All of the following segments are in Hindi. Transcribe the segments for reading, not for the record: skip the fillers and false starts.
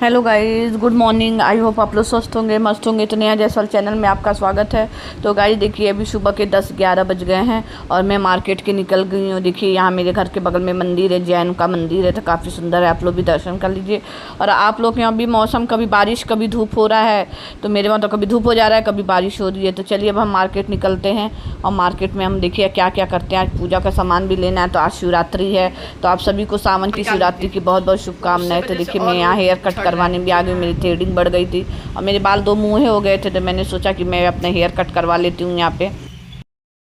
Hello guys, good morning. I hope आप लोग स्वस्थ होंगे, मस्त होंगे। तो नया जयसवाल चैनल में आपका स्वागत है। तो गाइस देखिए, अभी सुबह के 10-11 बज गए हैं और मैं मार्केट के निकल गई हूँ। देखिए यहाँ मेरे घर के बगल में मंदिर है, जैन का मंदिर है, तो काफ़ी सुंदर है। आप लोग भी दर्शन कर लीजिए। और आप लोग के यहाँ भी मौसम कभी बारिश कभी धूप हो रहा है, तो मेरे वहाँ तो कभी धूप हो जा रहा है, कभी बारिश हो रही है। तो चलिए अब हम मार्केट निकलते हैं और मार्केट में हम देखिए क्या क्या करते हैं। आज पूजा का सामान भी लेना है, तो आज शिवरात्रि है, तो आप सभी को सावन की शिवरात्रि की बहुत बहुत शुभकामनाएं। तो देखिए मैं यहाँ हेयर कट करवाने भी आ गई, मेरी थ्रेडिंग बढ़ गई थी और मेरे बाल दो मुँहे हो गए थे, तो मैंने सोचा कि मैं अपना हेयर कट करवा लेती हूँ यहाँ पे।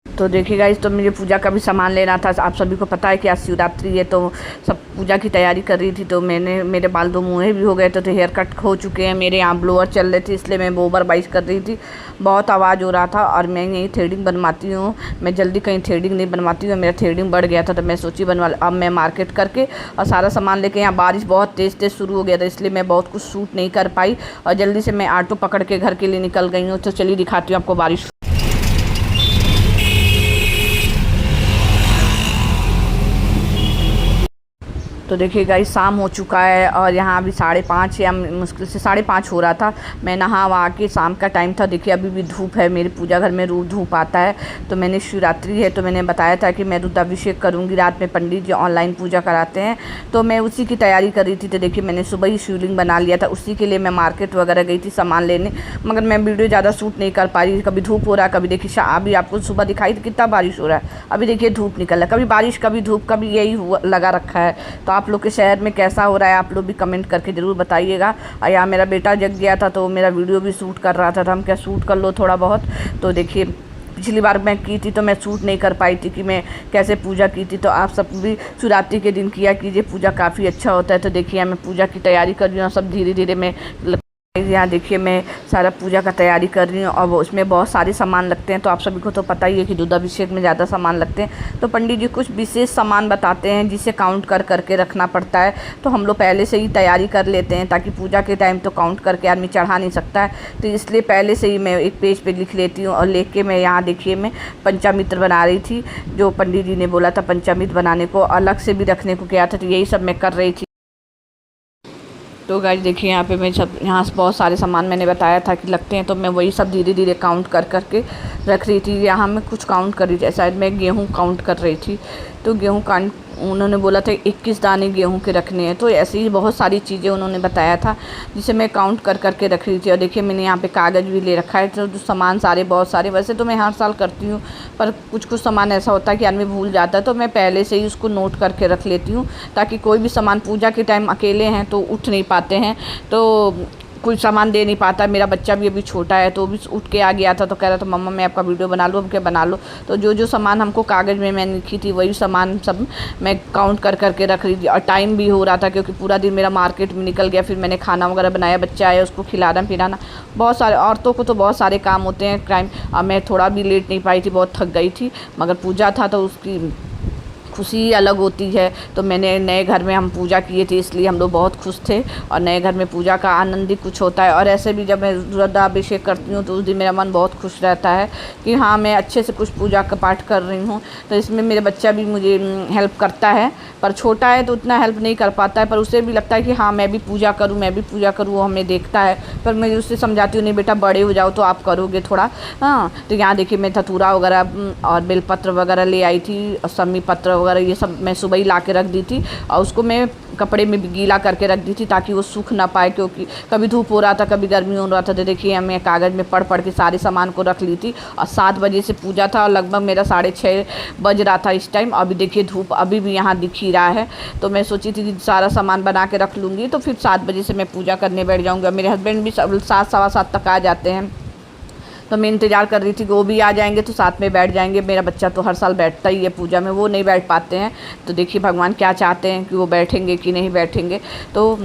तो देखिए गाइस, तो मुझे पूजा का भी सामान लेना था। आप सभी को पता है कि आज शिवरात्रि है, तो सब पूजा की तैयारी कर रही थी। तो मेरे बाल दो मुँहे भी हो गए थे, तो हेयर कट हो चुके हैं। मेरे यहाँ ब्लोअर चल रहे थे, इसलिए मैं ओवर बाइस कर रही थी, बहुत आवाज़ हो रहा था। और मैं यही थ्रेडिंग बनवाती हूँ, मैं जल्दी कहीं थ्रेडिंग नहीं बनवाती हूँ। मेरा थ्रेडिंग बढ़ गया था, तो मैं सोची बनवा। अब मैं मार्केट करके और सारा सामान लेके, यहाँ बारिश बहुत तेज़ तेज़ शुरू हो गया था, इसलिए मैं बहुत कुछ शूट नहीं कर पाई और जल्दी से मैं ऑटो पकड़ के घर के लिए निकल गई हूँ। तो चलिए दिखाती हूँ आपको बारिश। तो देखिए गाइस, शाम हो चुका है और यहाँ अभी 5:30 या मुश्किल से 5:30 हो रहा था। मैं नहा वहा के, शाम का टाइम था। देखिए अभी भी धूप है, मेरे पूजा घर में रोज धूप आता है। तो मैंने शिवरात्रि है, तो मैंने बताया था कि मैं रुद्राभिषेक करूँगी रात में। पंडित जी ऑनलाइन पूजा कराते हैं, तो मैं उसी की तैयारी कर रही थी। तो देखिए मैंने सुबह ही शिवलिंग बना लिया था, उसी के लिए मैं मार्केट वगैरह गई थी सामान लेने, मगर मैं वीडियो ज़्यादा शूट नहीं कर पा रही। कभी धूप हो रहा है, कभी देखिए अभी आपको सुबह दिखाई थी कितना बारिश हो रहा है, अभी देखिए धूप निकल रहा है। कभी बारिश कभी धूप, कभी यही लगा रखा है। तो आप लोग के शहर में कैसा हो रहा है, आप लोग भी कमेंट करके ज़रूर बताइएगा। और यहाँ मेरा बेटा जग गया था, तो मेरा वीडियो भी शूट कर रहा था, तो हम क्या शूट कर लो थोड़ा बहुत। तो देखिए पिछली बार मैं की थी, तो मैं शूट नहीं कर पाई थी कि मैं कैसे पूजा की थी। तो आप सब भी शिवरात्रि के दिन किया कीजिए, पूजा काफ़ी अच्छा होता है। तो देखिए मैं पूजा की तैयारी कर रही हूँ, सब धीरे धीरे मैं यहाँ देखिए मैं सारा पूजा का तैयारी कर रही हूँ। और उसमें बहुत सारे सामान लगते हैं, तो आप सभी को तो पता ही है कि रुद्राभिषेक में ज़्यादा सामान लगते हैं। तो पंडित जी कुछ विशेष सामान बताते हैं, जिसे काउंट कर करके रखना पड़ता है। तो हम लोग पहले से ही तैयारी कर लेते हैं, ताकि पूजा के टाइम तो काउंट करके आदमी चढ़ा नहीं सकता है। तो इसलिए पहले से ही मैं एक पेज पे लिख लेती हूँ और लेख के मैं यहाँ देखिए मैं पंचामृत बना रही थी। जो पंडित जी ने बोला था पंचामृत बनाने को, अलग से भी रखने को किया था, तो यही सब मैं कर रही थी। तो गाइस देखिए यहाँ पे मैं सब, यहाँ से बहुत सारे सामान मैंने बताया था कि लगते हैं, तो मैं वही सब धीरे धीरे काउंट कर करके रख रही थी। यहाँ मैं कुछ काउंट कर रही थी, शायद मैं गेहूँ काउंट कर रही थी। तो गेहूँ काउंट उन्होंने बोला था 21 दाने गेहूं के रखने हैं। तो ऐसी ही बहुत सारी चीज़ें उन्होंने बताया था, जिसे मैं काउंट कर करके रख रही थी। और देखिए मैंने यहाँ पे कागज़ भी ले रखा है। तो जो सामान सारे बहुत सारे, वैसे तो मैं हर साल करती हूँ, पर कुछ कुछ सामान ऐसा होता है कि आदमी भूल जाता है, तो मैं पहले से ही उसको नोट करके रख लेती हूँ, ताकि कोई भी सामान पूजा के टाइम अकेले हैं तो उठ नहीं पाते हैं, तो कुछ सामान दे नहीं पाता। मेरा बच्चा भी अभी छोटा है, तो भी उठ के आ गया था, तो कह रहा था मम्मा मैं आपका वीडियो बना लूँ, अब क्या बना लो। तो जो जो सामान हमको कागज़ में मैंने लिखी थी, वही सामान सब मैं काउंट कर करके रख रही थी। और टाइम भी हो रहा था, क्योंकि पूरा दिन मेरा मार्केट में निकल गया। फिर मैंने खाना वगैरह बनाया, बच्चा आया उसको खिलाना पिलाना, बहुत सारे औरतों को तो बहुत सारे काम होते हैं टाइम। और मैं थोड़ा भी लेट नहीं पाई थी, बहुत थक गई थी, मगर पूजा था तो उसकी खुशी अलग होती है। तो मैंने नए घर में हम पूजा किए थे, इसलिए हम लोग बहुत खुश थे। और नए घर में पूजा का आनंद ही कुछ होता है। और ऐसे भी जब मैं रुद्राभिषेक करती हूँ, तो उस दिन मेरा मन बहुत खुश रहता है कि हाँ मैं अच्छे से कुछ पूजा का पाठ कर रही हूँ। तो इसमें मेरे बच्चा भी मुझे हेल्प करता है, पर छोटा है तो उतना हेल्प नहीं कर पाता है, पर उसे भी लगता है कि हाँ मैं भी पूजा करूँ, मैं भी पूजा करूँ, वो हमें देखता है। पर मैं उससे समझाती हूँ, नहीं बेटा बड़े हो जाओ तो आप करोगे थोड़ा। हाँ तो यहाँ देखिए मैं धतूरा वगैरह और बेलपत्र वगैरह ले आई थी, और सम्मी पत्र वगैरह ये सब मैं सुबह ही ला के रख दी थी। और उसको मैं कपड़े में गीला करके रख दी थी, ताकि वो सूख ना पाए, क्योंकि कभी धूप हो रहा था कभी गर्मी हो रहा था। तो देखिए मैं कागज़ में पढ़ पढ़ के सारे सामान को रख ली थी। और 7 बजे से पूजा था, और लगभग मेरा 6:30 बज रहा था इस टाइम। अभी देखिए धूप अभी भी यहाँ दिख ही रहा है। तो मैं सोची थी कि सारा सामान बना के रख लूँगी, तो फिर 7 बजे से मैं पूजा करने बैठ जाऊँगी। मेरे हस्बैंड भी 7 सवा 7 तक आ जाते हैं, तो मैं इंतज़ार कर रही थी कि वो भी आ जाएंगे तो साथ में बैठ जाएंगे। मेरा बच्चा तो हर साल बैठता ही है पूजा में, वो नहीं बैठ पाते हैं। तो देखिए भगवान क्या चाहते हैं कि वो बैठेंगे कि नहीं बैठेंगे। तो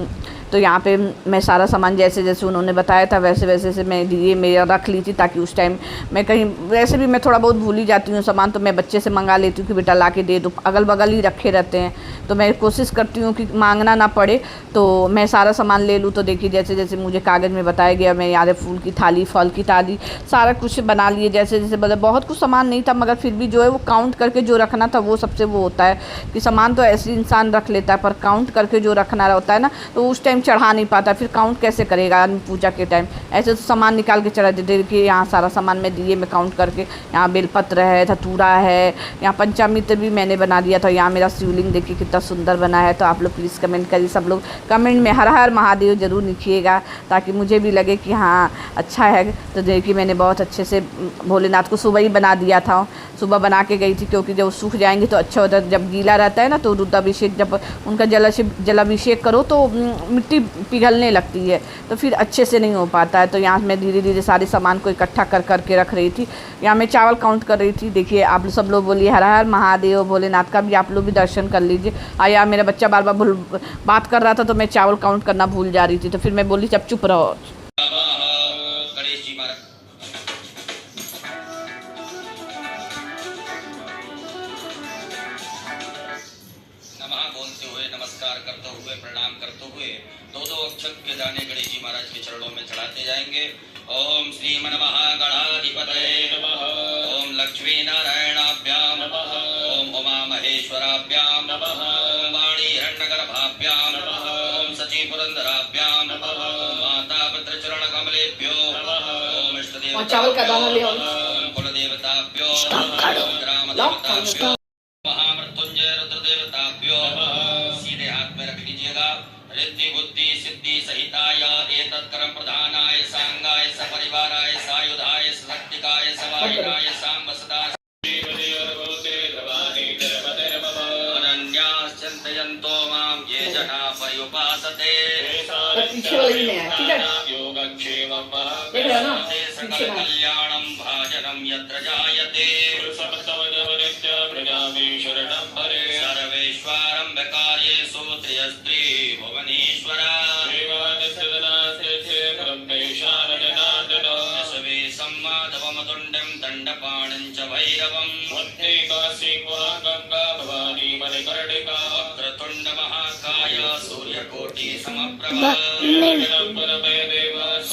यहाँ पे मैं सारा सामान जैसे जैसे उन्होंने बताया था वैसे वैसे से मैं ये मेरा रख ली थी, ताकि उस टाइम मैं कहीं, वैसे भी मैं थोड़ा बहुत भूल ही जाती हूँ सामान, तो मैं बच्चे से मंगा लेती हूँ कि बेटा ला के दे दो, अगल बगल ही रखे रहते हैं। तो मैं कोशिश करती हूँ कि मांगना ना पड़े, तो मैं सारा सामान ले लूँ। तो देखिए जैसे जैसे मुझे कागज़ में बताया गया, मैं यहाँ फूल की थाली, फल की थाली, सारा कुछ बना लिए जैसे जैसे, मतलब बहुत कुछ सामान नहीं था, मगर फिर भी जो है वो काउंट करके जो रखना था वो सबसे वो होता है कि सामान तो ऐसे इंसान रख लेता है, पर काउंट करके जो रखना होता है ना, तो उस टाइम चढ़ा नहीं पाता, फिर काउंट कैसे करेगा आदमी पूजा के टाइम। ऐसे तो सामान निकाल के चढ़ा देते कि यहाँ सारा सामान मैं दिए में काउंट करके, यहाँ बेलपत्र है, धतूरा है, यहाँ पंचामृत भी मैंने बना दिया था। यहाँ मेरा शिवलिंग देखिए कितना सुंदर बना है। तो आप लोग प्लीज़ कमेंट करिए, सब लोग कमेंट में हर हर महादेव ज़रूर लिखिएगा, ताकि मुझे भी लगे कि हाँ अच्छा है। तो देखिए मैंने बहुत अच्छे से भोलेनाथ को सुबह ही बना दिया था, सुबह बना के गई थी, क्योंकि जब सूख जाएंगे तो अच्छा होता है। जब गीला रहता है ना तो रुद्राभिषेक, जब उनका जलाभिषेक करो तो मिट्टी पिघलने लगती है, तो फिर अच्छे से नहीं हो पाता है। तो यहाँ मैं धीरे धीरे सारे सामान को इकट्ठा कर करके रख रही थी। यहाँ मैं चावल काउंट कर रही थी। देखिए आप सब लोग बोलिए हर हर महादेव, भोलेनाथ का भी आप लोग भी दर्शन कर लीजिए। यहाँ मेरा बच्चा बार बार बात कर रहा था, तो मैं चावल काउंट करना भूल जा रही थी, तो फिर मैं बोली अब चुप रहो। बोलते हुए, नमस्कार करते हुए, प्रणाम करते हुए दो अक्षत के दाने गणेश जी महाराज के चरणों में चढ़ाते जाएंगे। ओम श्रीमन महागणाधिपतये नमः। ओम लक्ष्मी नारायणाभ्यां नमः। ओम उमा महेश्वराभ्यां नमः। ओम वाणी हिरण्यगर्भाभ्यां नमः। ओम सची पुरंदराभ्यां नमः। ओम माता पुत्र चरण कमलेभ्यो नमः। ओम इष्टदेव चावल का दाना ले आओ। ओम कुलदेवताभ्यो नमः। ओम ग्राम देवताभ्यो, महामृत्युंजय रुद्र देवताभ्यो सीधे हाथ में रख लीजिएगा। रिद्धि बुद्धि सिद्धि सहिताय एतत् कर्म प्रधानाय सांगाय सपरिवाराय सायुधाय शक्तिकाय सवाहिनाय सांब सदा अनन्याश्चिन्तयन्तो मां ये जना पर्युपासते सकल कल्याणं भाजनं यत्र जायते सर्वेश्वरम्भकार्येषु त्र्यस्त्री भुवनेश्वरा शवे सम्माधवमतुण्डं दण्डपाणं च भैरवं वक्रतुण्ड महाकाय सूर्यकोटि समप्रभा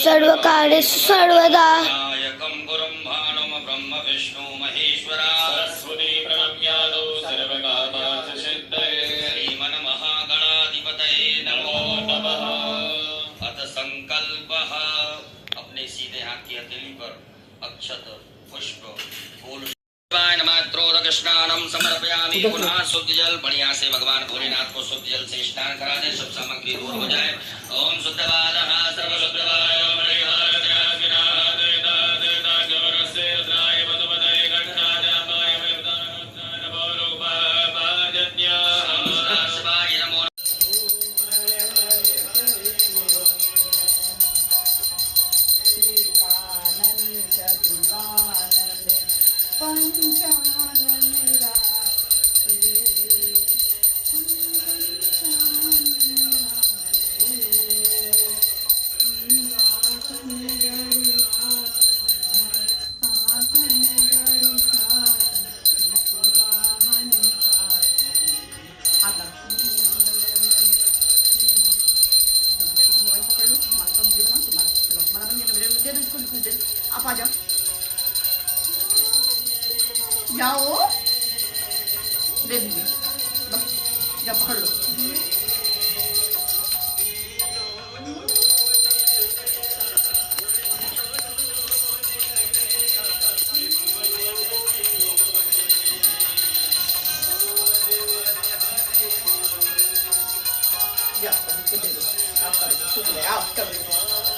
सर्वकार्येषु सर्वदा नायकं गुरुं भानुं ब्रह्म विष्णु महेश्वरा सरस्वती प्रणम्यादौ सर्वकामार्थ सिद्धये श्रीमन् महागणाधिपतये नमो नमः। अथ संकल्पः। अपने सीधे हाथ की हथेली पर अक्षत पुष्प फूल मात्रोदक स्नानम समर्पयामि। पुनः शुद्ध जल बढ़िया से भगवान भोलेनाथ को शुद्ध जल से स्नान करा दे, सब सामग्री दूर हो जाए। ओम शुद्धवादः सर्वशुद्धवाय आप आ जाओ, जाओ दे दीजिए, बस जब पकड़ लो।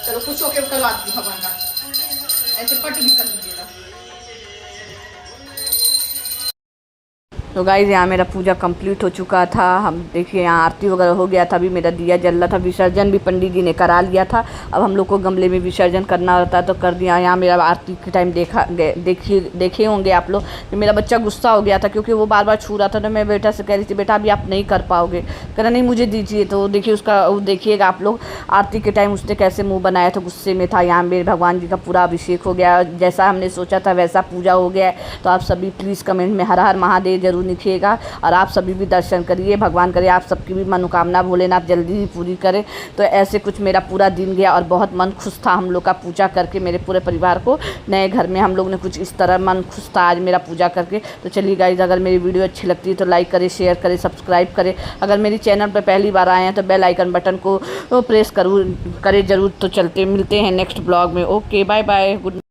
चलो खुश होके करवा दीजिए भगवान का, ऐसे पट भी कर दीजिएगा। तो गाइज़ यहाँ मेरा पूजा कंप्लीट हो चुका था। हम देखिए यहाँ आरती वगैरह हो गया था, अभी मेरा दिया जल रहा था। विसर्जन भी पंडित जी ने करा लिया था। अब हम लोग को गमले में विसर्जन करना होता है तो कर दिया। यहाँ मेरा आरती के टाइम देखे होंगे आप लोग कि मेरा बच्चा गुस्सा हो गया था, क्योंकि वो बार बार छू रहा था। तो मैं बेटा से कह रही थी बेटा अभी आप नहीं कर पाओगे, कह रहा नहीं मुझे दीजिए। तो देखिए उसका देखिएगा आप लोग आरती के टाइम उसने कैसे मुँह बनाया था, गुस्से में था। यहाँ मेरे भगवान जी का पूरा अभिषेक हो गया, जैसा हमने सोचा था वैसा पूजा हो गया। तो आप सभी प्लीज़ कमेंट में हर हर महादेव जरूर लिखिएगा और आप सभी भी दर्शन करिए। भगवान करे आप सबकी भी मनोकामना भोलेनाथ जल्दी ही पूरी करे। तो ऐसे कुछ मेरा पूरा दिन गया और बहुत मन खुश था हम लोग का पूजा करके। मेरे पूरे परिवार को नए घर में हम लोग ने कुछ इस तरह मन खुश था आज मेरा पूजा करके। तो चलिए गाइज, अगर मेरी वीडियो अच्छी लगती है तो लाइक करें, शेयर करें, सब्सक्राइब करें। अगर मेरी चैनल पर पहली बार आए हैं तो बेल आइकन बटन को प्रेस करें ज़रूर। तो चलते मिलते हैं नेक्स्ट ब्लॉग में। Okay, bye bye, good.